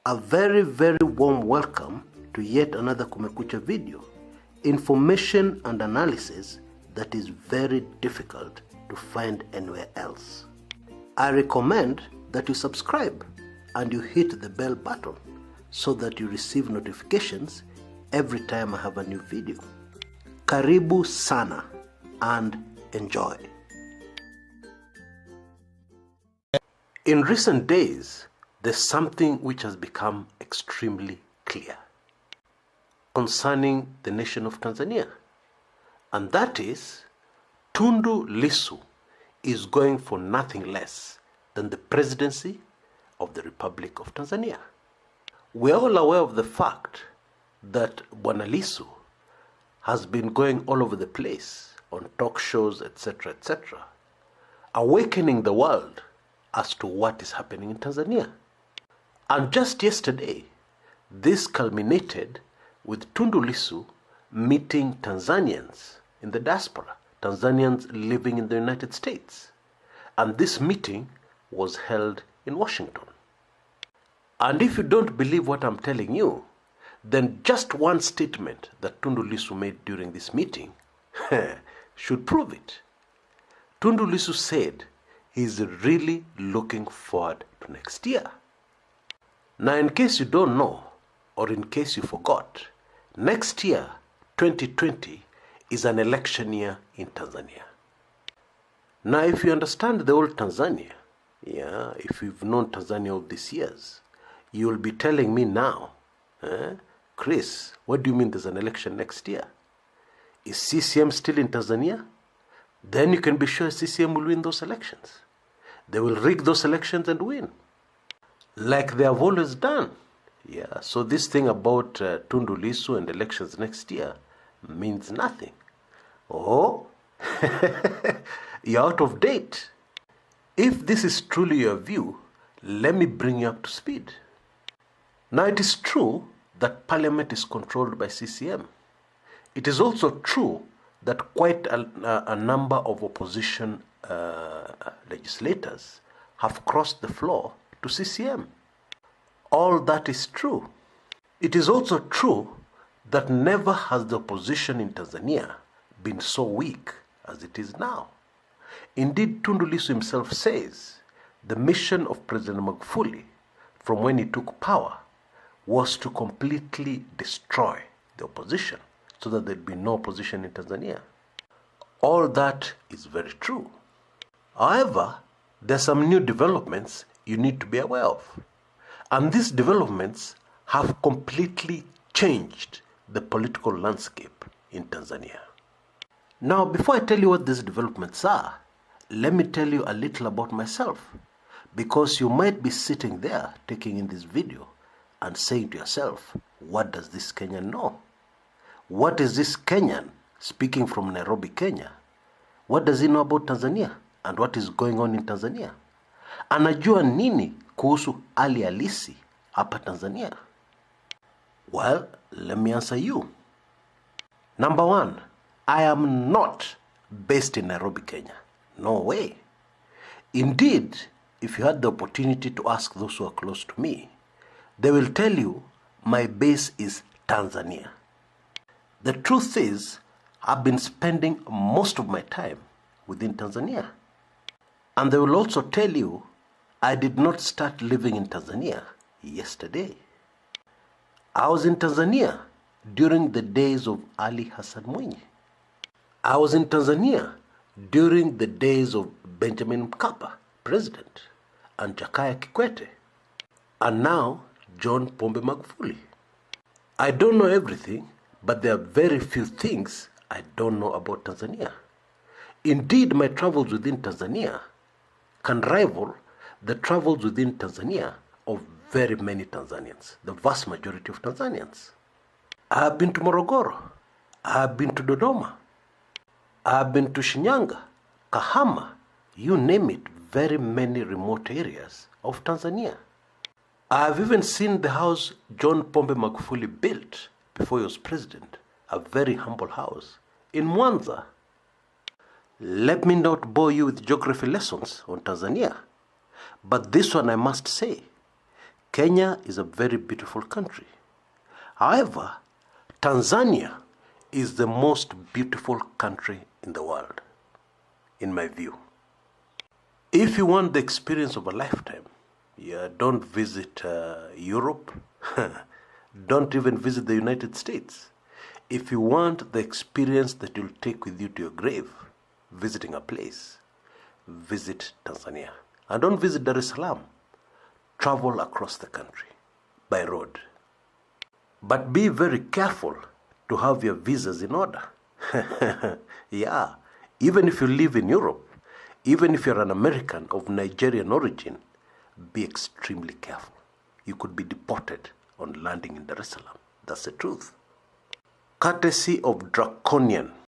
A very, very warm welcome to yet another Kumekucha video. Information and analysis that is very difficult to find anywhere else. I recommend that you subscribe and you hit the bell button so that you receive notifications every time I have a new video. Karibu sana and enjoy. In recent days, there's something which has become extremely clear concerning the nation of Tanzania. And that is, Tundu Lissu is going for nothing less than the presidency of the Republic of Tanzania. We're all aware of the fact that Bwana Lissu has been going all over the place on talk shows, etc., awakening the world as to what is happening in Tanzania. And just yesterday, this culminated with Tundu Lissu meeting Tanzanians in the diaspora, Tanzanians living in the United States. And this meeting was held in Washington. And if you don't believe what I'm telling you, then just one statement that Tundu Lissu made during this meeting should prove it. Tundu Lissu said he's really looking forward to next year. Now, in case you don't know, or in case you forgot, next year, 2020, is an election year in Tanzania. Now, if you understand the old Tanzania, if you've known Tanzania all these years, you will be telling me now, Chris, what do you mean there's an election next year? Is CCM still in Tanzania? Then you can be sure CCM will win those elections. They will rig those elections and win, like they have always done. So this thing about Tundu Lissu and elections next year means nothing. Oh, you're out of date. If this is truly your view, let me bring you up to speed. Now, it is true that Parliament is controlled by CCM. It is also true that quite a number of opposition legislators have crossed the floor to CCM. All that is true. It is also true that never has the opposition in Tanzania been so weak as it is now. Indeed, Tundu Lissu himself says the mission of President Magufuli from when he took power was to completely destroy the opposition so that there'd be no opposition in Tanzania. All that is very true. However, there are some new developments you need to be aware of. And these developments have completely changed the political landscape in Tanzania. Now, before I tell you what these developments are, let me tell you a little about myself. Because you might be sitting there taking in this video and saying to yourself, what does this Kenyan know? What is this Kenyan speaking from Nairobi, Kenya? What does he know about Tanzania? And what is going on in Tanzania? Anajua nini kuhusu hali halisi hapa Tanzania? Well, let me answer you. Number one, I am not based in Nairobi, Kenya. No way. Indeed, if you had the opportunity to ask those who are close to me, they will tell you my base is Tanzania. The truth is, I've been spending most of my time within Tanzania. And they will also tell you I did not start living in Tanzania yesterday. I was in Tanzania during the days of Ali Hassan Mwinyi. I was in Tanzania during the days of Benjamin Mkapa, president, and Jakaya Kikwete, and now John Pombe Magufuli. I don't know everything, but there are very few things I don't know about Tanzania. Indeed, my travels within Tanzania can rival the travels within Tanzania of very many Tanzanians, the vast majority of Tanzanians. I have been to Morogoro, I have been to Dodoma, I have been to Shinyanga, Kahama, you name it, very many remote areas of Tanzania. I have even seen the house John Pombe Magufuli built before he was president, a very humble house in Mwanza. Let me not bore you with geography lessons on Tanzania, but this one I must say, Kenya is a very beautiful country. However, Tanzania is the most beautiful country in the world, in my view. If you want the experience of a lifetime, don't visit Europe, don't even visit the United States. If you want the experience that you'll take with you to your grave, visiting a place, visit Tanzania. And don't visit Dar es Salaam. Travel across the country by road. But be very careful to have your visas in order. Yeah, even if you live in Europe, even if you're an American of Nigerian origin, be extremely careful. You could be deported on landing in Dar es Salaam. That's the truth. Courtesy of draconian